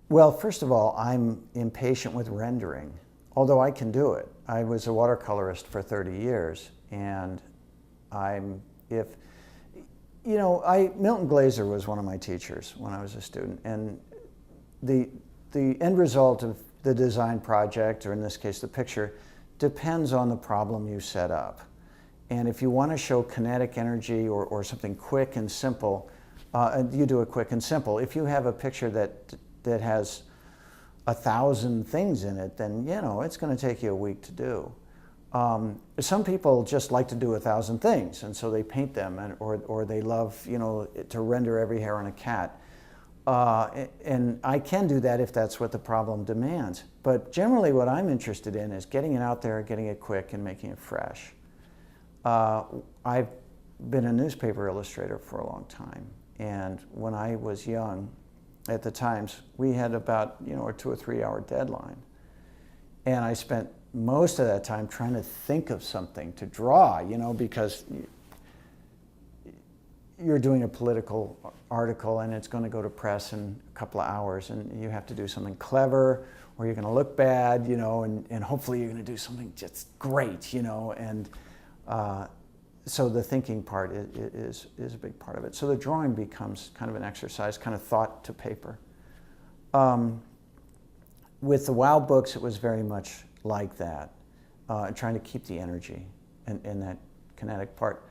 Well, first of all, I'm impatient with rendering, although I can do it. I was a watercolorist for 30 years, and if, Milton Glaser was one of my teachers when I was a student, and the end result of the design project, or in this case the picture, depends on the problem you set up. And if you want to show kinetic energy or something quick and simple, you do it quick and simple. If you have a picture that has 1,000 things in it, then it's going to take you a week to do. Some people just like to do 1,000 things, and so they paint them, or they love to render every hair on a cat. And I can do that if that's what the problem demands. But generally what I'm interested in is getting it out there, getting it quick, and making it fresh. I've been a newspaper illustrator for a long time, and when I was young, at the Times, we had about a 2 or 3 hour deadline, and I spent most of that time trying to think of something to draw, because you're doing a political article and it's going to go to press in a couple of hours, and you have to do something clever, or you're going to look bad, and hopefully you're going to do something just great, and so the thinking part is a big part of it. So the drawing becomes kind of an exercise, kind of thought to paper. With the WOW books, it was very much like that, trying to keep the energy in that kinetic part.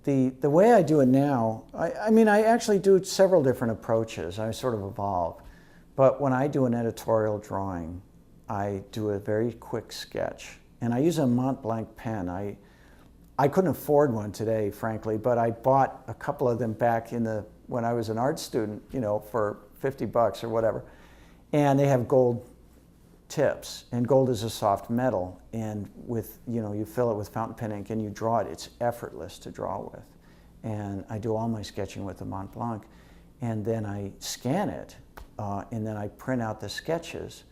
The way I do it now, I actually do several different approaches. I sort of evolve. But when I do an editorial drawing, I do a very quick sketch. And I use a Mont Blanc pen. I couldn't afford one today, frankly, but I bought a couple of them back when I was an art student, for $50 or whatever. And they have gold tips, and gold is a soft metal, and you fill it with fountain pen ink and you draw it. It's effortless to draw with. And I do all my sketching with the Mont Blanc, and then I scan it, and then I print out the sketches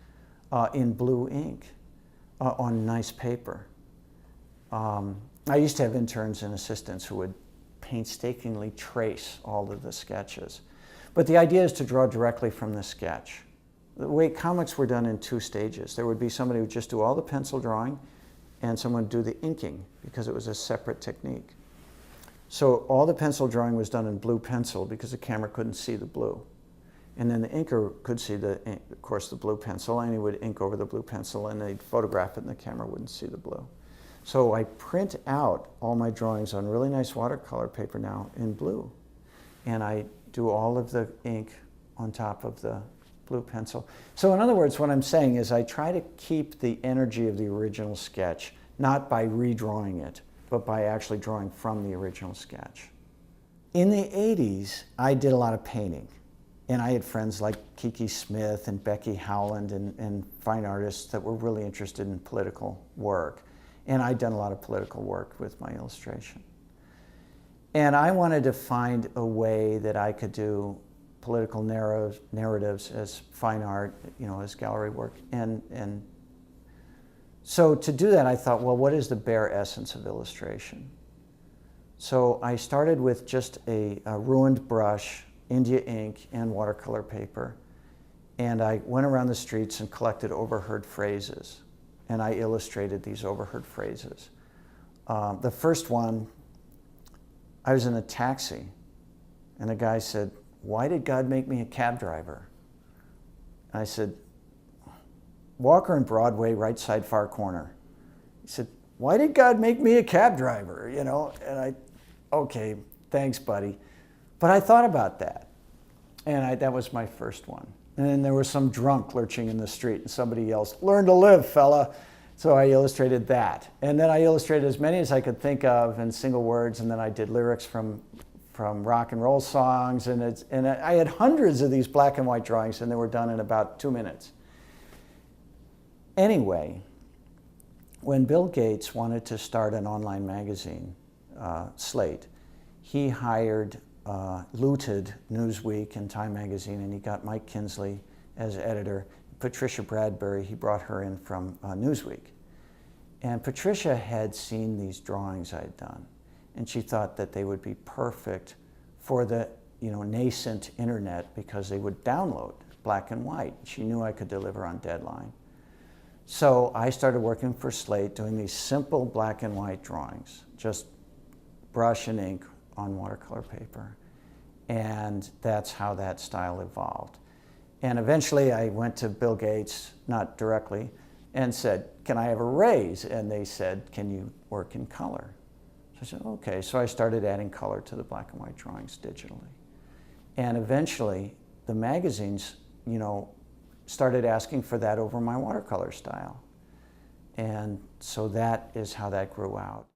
in blue ink on nice paper. I used to have interns and assistants who would painstakingly trace all of the sketches. But the idea is to draw directly from the sketch. The way comics were done in 2 stages. There would be somebody who would just do all the pencil drawing, and someone would do the inking, because it was a separate technique. So all the pencil drawing was done in blue pencil because the camera couldn't see the blue. And then the inker could see, of course, the blue pencil, and he would ink over the blue pencil, and they'd photograph it, and the camera wouldn't see the blue. So I print out all my drawings on really nice watercolor paper now in blue. And I do all of the ink on top of the blue pencil. So in other words, what I'm saying is I try to keep the energy of the original sketch, not by redrawing it, but by actually drawing from the original sketch. In the 80s, I did a lot of painting. And I had friends like Kiki Smith and Becky Howland and fine artists that were really interested in political work. And I'd done a lot of political work with my illustration. And I wanted to find a way that I could do political narratives as fine art, as gallery work. And so to do that, I thought, well, what is the bare essence of illustration? So I started with just a ruined brush, India ink, and watercolor paper. And I went around the streets and collected overheard phrases. And I illustrated these overheard phrases. The first one, I was in a taxi, and the guy said, "Why did God make me a cab driver?" And I said, "Walker and Broadway, right side far corner." He said, "Why did God make me a cab driver?" And okay, thanks, buddy. But I thought about that, and that was my first one. And then there was some drunk lurching in the street, and somebody yells, "Learn to live, fella." So I illustrated that. And then I illustrated as many as I could think of in single words, and then I did lyrics from rock and roll songs, and I had hundreds of these black and white drawings, and they were done in about 2 minutes. Anyway, when Bill Gates wanted to start an online magazine, Slate, he hired looted Newsweek and Time Magazine, and he got Mike Kinsley as editor. Patricia Bradbury, he brought her in from Newsweek. And Patricia had seen these drawings I had done, and she thought that they would be perfect for the nascent internet, because they would download black and white. She knew I could deliver on deadline. So I started working for Slate doing these simple black and white drawings, just brush and ink on watercolor paper. And that's how that style evolved. And eventually I went to Bill Gates, not directly, and said, can I have a raise? And they said, can you work in color? So I said, okay. So I started adding color to the black and white drawings digitally. And eventually the magazines, you know, started asking for that over my watercolor style. And so that is how that grew out.